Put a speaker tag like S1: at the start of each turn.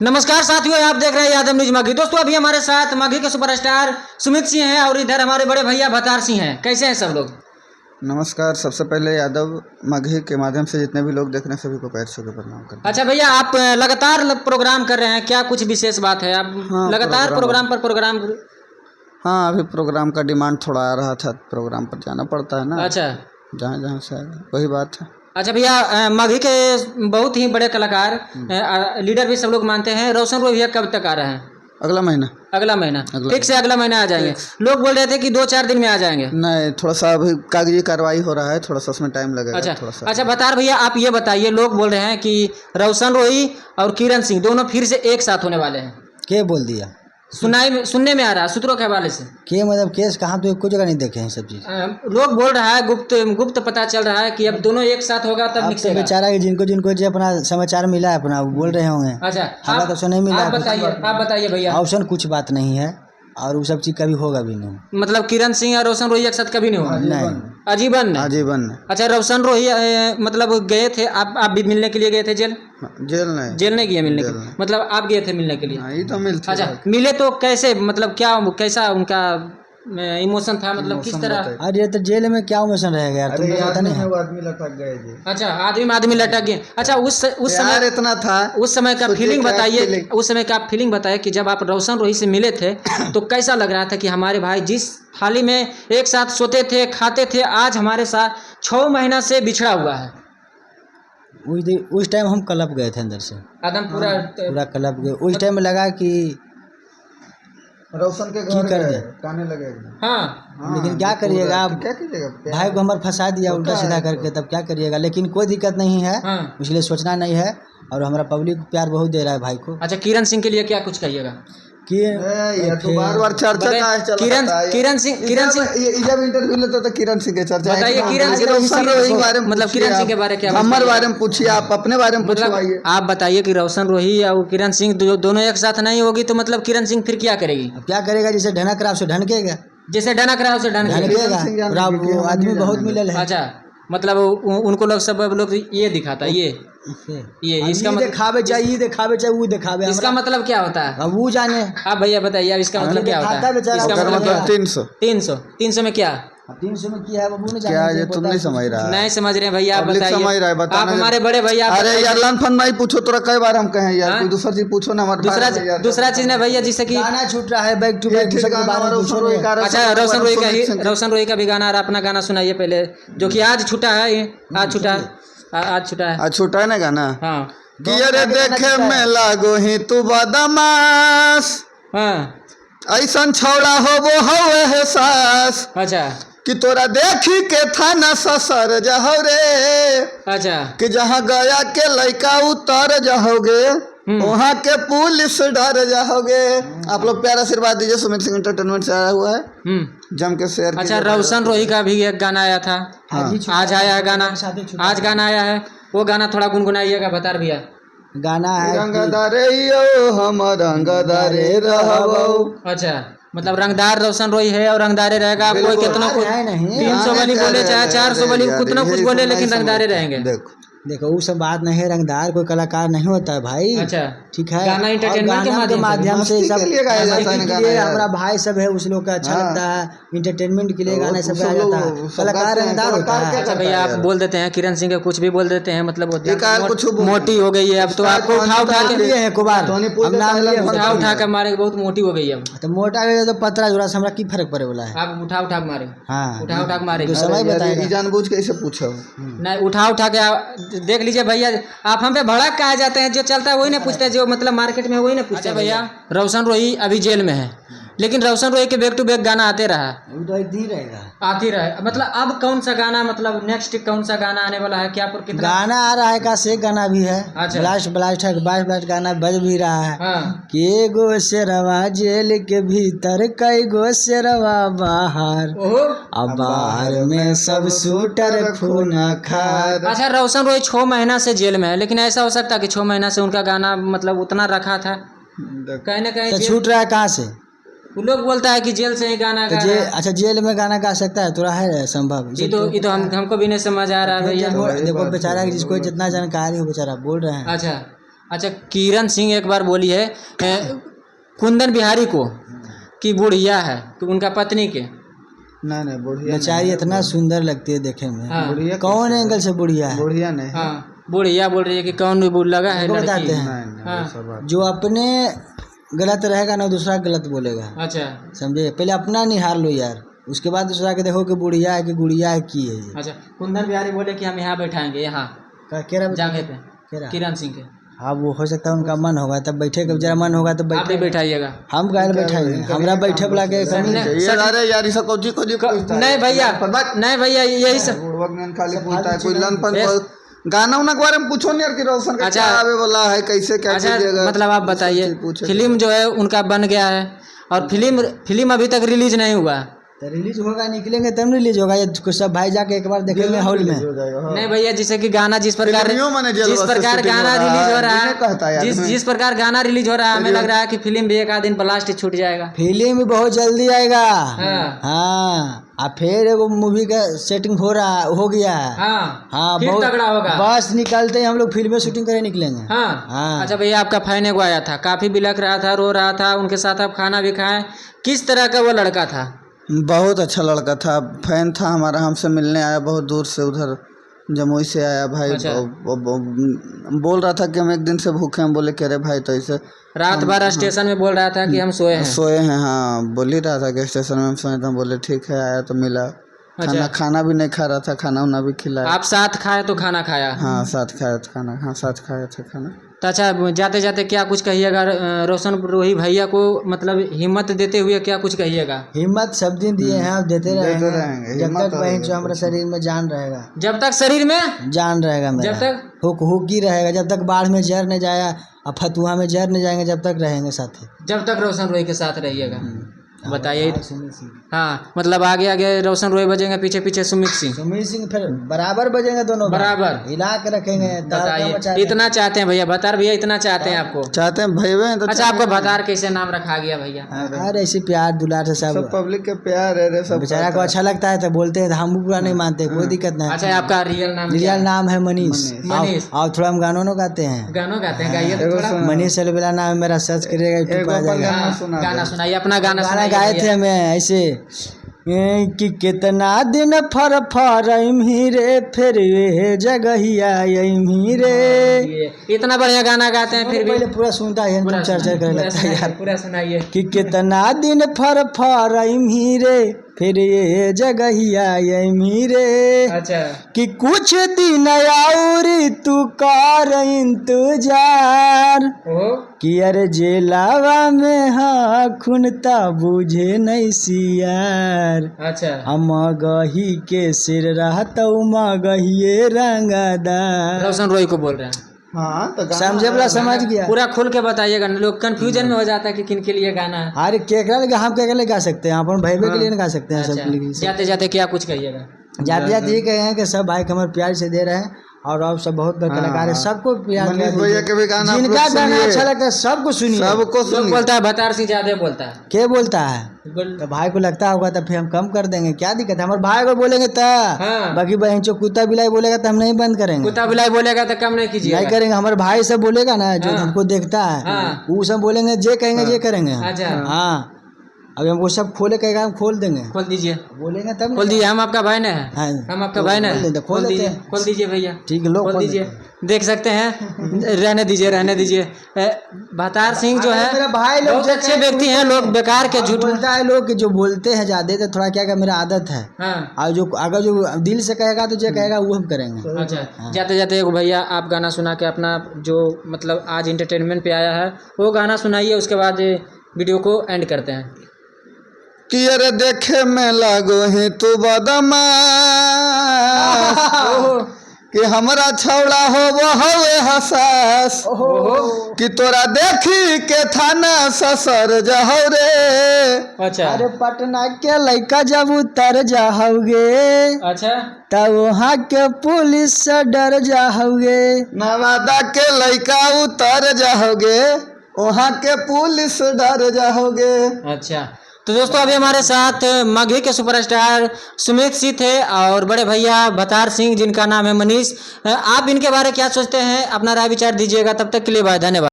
S1: नमस्कार साथियों, आप देख रहे हैं यादव न्यूज माघी। दोस्तों अभी हमारे साथ माघी के सुपरस्टार सुमित सिंह हैं और इधर हमारे बड़े भैया भतार सिंह हैं। कैसे हैं सब लोग?
S2: नमस्कार। सबसे पहले यादव माघी के माध्यम से जितने भी लोग देख रहे हैं सभी को पैर छू के प्रणाम करते हैं।
S1: अच्छा भैया, आप लगातार प्रोग्राम कर रहे हैं, क्या कुछ विशेष बात है? आप लगातार प्रोग्राम पर प्रोग्राम।
S2: हाँ, अभी प्रोग्राम का डिमांड थोड़ा आ रहा था, प्रोग्राम पर जाना पड़ता है ना।
S1: अच्छा,
S2: जहाँ जहाँ से आएगा वही बात है।
S1: अच्छा भैया, माघी के बहुत ही बड़े कलाकार लीडर भी सब लोग मानते हैं। रोशन रोय भैया कब तक आ रहे हैं?
S2: अगला महीना।
S1: अगला महीना ठीक से अगला महीना आ जाएंगे। लोग बोल रहे थे कि 2-4 दिन में आ जाएंगे।
S2: नहीं, थोड़ा सा अभी कागजी कार्रवाई हो रहा है, थोड़ा सा उसमें टाइम लगेगा।
S1: अच्छा
S2: थोड़ा सा।
S1: अच्छा भतार भैया, आप ये बताइए, लोग बोल रहे हैं कि रोशन रोही और किरण सिंह दोनों फिर से एक साथ होने वाले हैं।
S3: के बोल दिया?
S1: सुनने में आ रहा है सूत्रों के हवाले से।
S3: के मतलब केस कहाँ? तो कोई जगह नहीं देखे हैं सब चीज।
S1: लोग बोल रहा है, गुप्त पता चल रहा है कि अब दोनों एक साथ होगा तब
S3: अब तो
S1: निकलेगा।
S3: बेचारा जिनको जिनको जो अपना समाचार मिला है अपना वो बोल रहे होंगे।
S1: अच्छा,
S3: हमें तो नहीं मिला।
S1: आप बताइए भैया।
S3: ऑप्शन कुछ बात नहीं है और वो सब चीज कभी होगा भी नहीं।
S1: मतलब किरण सिंह और रोशन रोही एक साथ कभी नहीं होगा?
S3: नहीं,
S1: आजीवन
S2: आजीवन।
S1: अच्छा, रोशन रोही मतलब गए थे, आप भी मिलने के लिए गए थे जेल?
S2: जेल नहीं
S1: गए मिलने के लिए, मतलब आप गए थे मिलने के लिए?
S2: ये तो मिलते।
S1: अच्छा, मिले तो कैसे, मतलब कैसा उनका इमोशन था, मतलब किस तरह?
S3: अरे तो जेल में क्या इमोशन रहेगा यार, तुमको पता नहीं है।
S2: आदमी लटक गए जी।
S1: अच्छा, आदमी लटक गए। अच्छा, उस समय
S2: इतना था,
S1: उस समय का फीलिंग बताइए। उस समय का फीलिंग बताइए कि जब आप रोशन रोही से मिले थे तो कैसा लग रहा था कि हमारे भाई जिस थाली में एक साथ सोते थे, खाते थे, आज हमारे साथ 6 महीना से बिछड़ा हुआ है।
S3: उस टाइम हम क्लब गए थे अंदर से,
S1: आदम
S3: पूरा क्लब गए। उस टाइम लगा कि
S2: रोशन के घर
S3: कर दे
S2: गाने लगे।
S1: हाँ,
S3: लेकिन क्या करिएगा आप,
S2: क्या कीजिएगा?
S3: भाई को हमारे फंसा दिया उल्टा सीधा करके, तब क्या करिएगा। लेकिन कोई दिक्कत नहीं है,
S1: हाँ।
S3: इसलिए सोचना नहीं है। और हमारा पब्लिक प्यार बहुत दे रहा है भाई को।
S1: अच्छा, किरण सिंह के लिए क्या कुछ कहिएगा?
S2: ये तो बार चर्चा का है।
S1: किरण सिंह
S2: जब इंटरव्यू लेता था किरण सिंह के चर्चा।
S1: बताइए, किरण सिंह मतलब किरण सिंह के बारे में क्या?
S2: हमारे बारे में पूछिए, आप अपने बारे में पूछवाइए।
S1: आप बताइए कि रोशन रोही और किरण सिंह दोनों एक साथ नहीं होगी तो मतलब किरण सिंह फिर क्या करेगी?
S3: अब क्या करेगा? जैसे ढनक रहा उसे ढनकेगा,
S1: जैसे ढनक रहा उसे
S3: ढनकेगा। वो आदमी बहुत मिलल है।
S1: अच्छा, मतलब उनको लोग सब लोग ये दिखाता है, ये इसका मतलब
S3: दिखावे चाहिए, दिखावे चाहिए, वो दिखावे।
S1: इसका मतलब क्या होता है?
S3: अब वो जाने।
S1: आप भैया बताइए, अब इसका मतलब क्या होता है?
S3: इसका
S2: मतलब
S1: 300 में क्या?
S3: 300 में क्या है बाबू ने
S2: क्या ये तुम नहीं समझ रहा?
S1: नहीं समझ रहे भैया, आप बताइए।
S2: समझ रहा है,
S1: आप हमारे बड़े भैया।
S2: अरे यार लनफन नहीं पूछो, तोरा कई बार हम कहे यार, कोई दूसरा चीज पूछो ना। हमारे
S1: दूसरा चीज ना भैया, जैसे कि
S3: गाना छूट रहा है बैक टू बैक।
S1: अच्छा, रोशन रोही का भी गाना, अपना गाना सुनाइए पहले, जो कि आज छूटा है। आज छूटा है
S2: ना गाना।
S1: हाँ,
S2: कि अरे देखे में लागो ही तू बदमाश,
S1: हाँ,
S2: ऐसन छौड़ा होबो हवे है सास,
S1: अच्छा,
S2: कि तोरा देखी के थाना ससर जाओ रे,
S1: अच्छा,
S2: कि जहाँ गया के लड़का उतर जाओगे वहाँ के पुलिस डर जाओगे। आप लोग प्यारा आशीर्वाद दीजिए। सुमित सिंह एंटरटेनमेंट से आया हुआ है, जम के शेयर।
S1: अच्छा, रोशन रोही का भी एक गाना आया था। आज आया है गाना, आज गाना आया है, वो गाना थोड़ा गुनगुनाइएगा भतार भैया।
S3: गाना है
S2: रंगदारे हम रंगदारे रहबो।
S1: अच्छा, मतलब रंगदार रोशन रोही है और रंगदारे रहेगा। कोई कितना कुछ 300 वाली बोले चाहे 400 वाली कितना कुछ बोले, लेकिन रंगदारे रहेंगे।
S3: देखो वो सब बात नहीं है। रंगदार कोई कलाकार नहीं होता है भाई।
S1: अच्छा,
S3: ठीक है।
S1: गाना एंटरटेनमेंट के माध्यम से
S3: सब हमारा भाई सब है, उस लोग का अच्छा लगता है। एंटरटेनमेंट के लिए गाना सब गाया जाता है। कलाकार रंगदार होता है।
S1: अच्छा भैया, आप बोल देते हैं किरण सिंह के कुछ भी बोल देते हैं, मतलब मोटी हो गई है अब तो। आपको उठा के मारे बहुत मोटी हो गई है।
S3: तो मोटा गई तो पतला जोड़ा से हमरा की फर्क पड़े वाला है?
S1: आप उठा के मारे।
S3: हाँ,
S1: उठा के मारे।
S3: तो समय बताएगा।
S2: जानबूझ के ऐसे पूछो
S1: नहीं, उठा के देख लीजिए भैया। आप हम पे भड़क कहा जाते हैं, जो चलता है वही ना पूछते हैं, जो मतलब मार्केट में वही ना पूछते हैं। भैया, रोशन रोही अभी जेल में है, लेकिन रोशन रोही के बैक टू बैक गाना आते रहा, आती रहे। मतलब अब कौन सा गाना, मतलब नेक्स्ट कौन सा गाना आने वाला है? क्या पर कितना
S3: गाना आ रहा है? का से गाना भी है।
S1: अच्छा,
S3: ब्लास्ट है, ब्लास्ट गाना बज भी रहा है। के गो शेरवा जेल के भीतर, कई गो शेरवा बाहर, अब बाहर में सब शूटर खून खार।
S1: अच्छा, रोशन रोही 6 महीना से जेल में है, लेकिन ऐसा हो सकता है कि 6 महीना से उनका गाना मतलब उतना रखा था, कहीं ना कहीं
S3: छूट रहा है। कहाँ से?
S1: वो लोग बोलता है कि जेल से ही गाना गा रहा है।
S3: अच्छा, जेल में गाना गा सकता है? थोड़ा है संभव?
S1: ये तो हमको भी नहीं समझ आ रहा है भैया।
S3: देखो बेचारा, जिसको जितना जानकारी हो बेचारा बोल रहे हैं।
S1: अच्छा, अच्छा, किरण सिंह एक बार बोली है कुंदन बिहारी को कि बुढ़िया है, तो उनका पत्नी के।
S2: नहीं बुढ़िया
S3: बेचारी इतना सुंदर लगती है देखे में।
S1: हाँ।
S2: बुढ़िया
S3: कौन एंगल से बुढ़िया है?
S2: बुढ़िया नहीं
S1: हाँ, बुढ़िया बोल रही है कि कौन बुढ़ लगा है
S3: उसको
S1: लड़की।
S3: बताते हैं।
S2: नहीं
S1: हाँ।
S2: वो सब बात।
S3: जो अपने गलत रहेगा ना दूसरा गलत बोलेगा,
S1: अच्छा
S3: समझे? पहले अपना निहार लो यार, उसके बाद दूसरा के देखो कि बुढ़िया है कि गुड़िया है की है ये।
S1: अच्छा, कुंदन बिहारी बोले कि हम यहाँ बैठाएंगे, यहाँ
S3: केरा
S1: जगह पे
S3: केरा।
S1: किरण सिंह के।
S3: हाँ वो हो सकता है उनका मन होगा तब बैठे, कब जरा मन होगा तो
S1: आप भी
S3: बैठे।
S1: बैठाइएगा।
S3: हम गाय बैठाएंगे, हमरा बैठे बुला के कमी
S1: नहीं,
S2: ये अरे यार ये सब खोजी पूछता है।
S1: नहीं भैया, नहीं भैया, यही सब।
S2: बुढ़वक ने खाली पूछता है कोई लनपन गाना उना के बारे में पूछो नहीं यार कि रोशन का
S1: अच्छा,
S2: क्या आवे वाला है, कैसे क्या
S1: अच्छा
S2: कीजिएगा।
S1: मतलब आप बताइए,
S2: पूछे
S1: फिल्म जो है उनका बन गया है और फिल्म अभी तक रिलीज नहीं हुआ।
S3: तो रिलीज होगा, निकलेंगे तब रिलीज होगा। ये कुछ सब भाई जाके एक बार देखेंगे हॉल में।
S1: नहीं भैया, जैसे कि गाना जिस प्रकार गाना रिलीज हो रहा है, जिस प्रकार गाना रिलीज हो रहा है, हमें लग रहा है कि फिल्म भी एक आध दिन ब्लास्ट छूट जाएगा।
S3: फिल्म भी बहुत जल्दी आएगा।
S1: हाँ।
S3: हाँ अब फिर एगो मूवी का सेटिंग हो गया है।
S1: हाँ, फिर तगड़ा होगा।
S3: बस निकलते ही हम लोग फिल्म में शूटिंग करे निकलेंगे।
S1: हाँ। अच्छा भैया, आपका फैन एगो आया था, काफी बिलख रहा था, रो रहा था, उनके साथ आप खाना भी खाएं, किस तरह का वो लड़का था?
S2: बहुत अच्छा लड़का था, फैन था हमारा, हमसे मिलने आया बहुत दूर से, उधर जमुई से आया भाई।
S1: अच्छा।
S2: बोल रहा था कि हम एक दिन से भूखे हैं। बोले कह रहे भाई तो ऐसे
S1: रात भर स्टेशन में बोल रहा था कि हम सोए हैं।
S2: हाँ बोल ही रहा था कि स्टेशन में हम सोए थे। बोले ठीक है, आया तो मिला। खाना भी नहीं खा रहा था, खाना उना भी खिलाया।
S1: आप साथ खाए तो खाना खाया?
S2: हाँ साथ खाया था खाना। हाँ साथ खाया था खाना।
S1: तो अच्छा, जाते जाते क्या कुछ कहिएगा रोशन रोही भैया को, मतलब हिम्मत देते हुए क्या कुछ कहिएगा?
S3: हिम्मत सब दिन दिए हैं, आप देते रहेंगे जब तक बहन जो हमारे शरीर में जान रहेगा।
S1: जब तक शरीर में
S3: जान रहेगा मेरा,
S1: जब तक
S3: हुक ही रहेगा, जब तक बाढ़ में जहर न जाया और फतुहा में जहर न जाएंगे, जब तक रहेंगे साथी।
S1: जब तक रोशन रोही के साथ रहिएगा। बताइए। हाँ, मतलब आगे आगे रोशन रोही बजेंगे, पीछे पीछे सुमित सिंह
S3: फिर बराबर बजेंगे दोनों,
S1: बराबर
S3: हिला के रखेंगे।
S1: बताइए, इतना चाहते हैं भैया, बतार भैया इतना चाहते हैं आपको?
S2: चाहते हैं भैया। तो
S1: अच्छा, आपको बतार कैसे नाम रखा गया भैया?
S3: अरे ऐसे प्यार दुलार से सब
S2: पब्लिक के प्यार है, सब
S3: बेचारा को अच्छा लगता है तो बोलते हैं, हम बुरा नहीं मानते, कोई दिक्कत नहीं।
S1: अच्छा, आपका रियल नाम है?
S3: मनीष। और थोड़ा हम गानों गाते हैं।
S1: गानों गाते हैं, गाइए तो थोड़ा।
S3: मनीष अलबेला नाम है मेरा, सर्च करिएगा यूट्यूब आ जाएगा।
S1: गाना सुनाइए, अपना गाना
S3: गाए थे हमें ऐसे कि कितना दिन फरम ही रे, फिर ये जगहिया यही रे।
S1: इतना बढ़िया गाना गाते हैं, फिर भी
S3: पूरा सुनता है, पूरा चर्चा करे लगता है यार।
S1: पूरा सुनाइए।
S3: कि कितना दिन फरम ही रे, फिर ये जगहिया यही रे।
S1: अच्छा।
S3: कि कुछ दिन और तू कर इंतजार, कि अरे जेलावा में हाँ खुनता बुझे नहीं सियार।
S1: अच्छा।
S3: हम गही के सिर रहता मगहिए रंगदार।
S1: रोशन रोही को बोल रहे हैं।
S2: हाँ तो
S3: समझे बोला, समझ गया।
S1: पूरा खोल के बताइएगा, लोग कंफ्यूजन में हो जाता है कि किन के लिए गाना है।
S3: अरे केकरा लगे, हम केकरा गा सकते हैं, अपन भाई के लिए गा सकते हैं। सब
S1: जाते जाते क्या कुछ कहिएगा?
S3: जाते जाते ये कहे हैं कि सब भाई हमारे प्यार से दे रहे हैं, और आप सब बहुत कलाकार है, सबको प्यार
S2: भैया के भी गाना,
S3: जिनका गाना अच्छा लगता है सबको सुनिए।
S2: सबको
S1: बोलता है बतार सिंह ज्यादा बोलता है।
S3: क्या बोलता है? तो भाई को लगता होगा तो फिर हम कम कर देंगे, क्या दिक्कत है? हमारे भाई को बोलेंगे तो बाकी बहन चो कुत्ता बिलाई बोलेगा तो हम नहीं बंद करेंगे।
S1: कुत्ता बिलाई बोलेगा तो कम नहीं कीजिए,
S3: नहीं करेंगे। हमारे भाई सब बोलेगा ना, जो हमको देखता है वो सब बोलेंगे, जे कहेंगे जे करेंगे। हाँ, अभी हमको सब खोले कहेगा, हम खोल देंगे।
S1: खोल दीजिए,
S3: बोलेंगे तब
S1: खोल दीजिए। हम आपका भाई ना है, हम आपका भाई ना है। खोल दीजिए भैया,
S3: ठीक है,
S1: खोल दीजिए। देख सकते हैं, रहने दीजिए। बतार सिंह जो है
S3: मेरा भाई, लोग
S1: बहुत अच्छे व्यक्ति हैं। लोग बेकार के झूठ
S3: बोलता है, लोग जो बोलते हैं ज्यादा, तो थोड़ा क्या मेरा आदत है। और जो अगर जो दिल से कहेगा तो जो कहेगा वो हम करेंगे।
S1: अच्छा, जाते जाते एगो भैया आप गाना सुना के अपना जो मतलब आज इंटरटेनमेंट पे आया है वो गाना सुनाइए, उसके बाद वीडियो को एंड करते हैं।
S2: कि अरे देखे में लागो ही तू बदमाश, कि हमरा छौड़ा हो वो हवे हसास, कि तोरा देखी के थाना ससर जाओ रे।
S1: अच्छा।
S3: अरे पटना के लड़का जब उतर जाओगे,
S1: अच्छा,
S3: तब वहाँ के पुलिस से डर जाओगे।
S2: नवादा के लड़का उतर जाओगे, वहाँ के पुलिस डर जाओगे।
S1: अच्छा, तो दोस्तों अभी हमारे साथ माघी के सुपरस्टार सुमित सिंह थे और बड़े भैया भतार सिंह जिनका नाम है मनीष। आप इनके बारे में क्या सोचते हैं, अपना राय विचार दीजिएगा। तब तक के लिए बाय, धन्यवाद।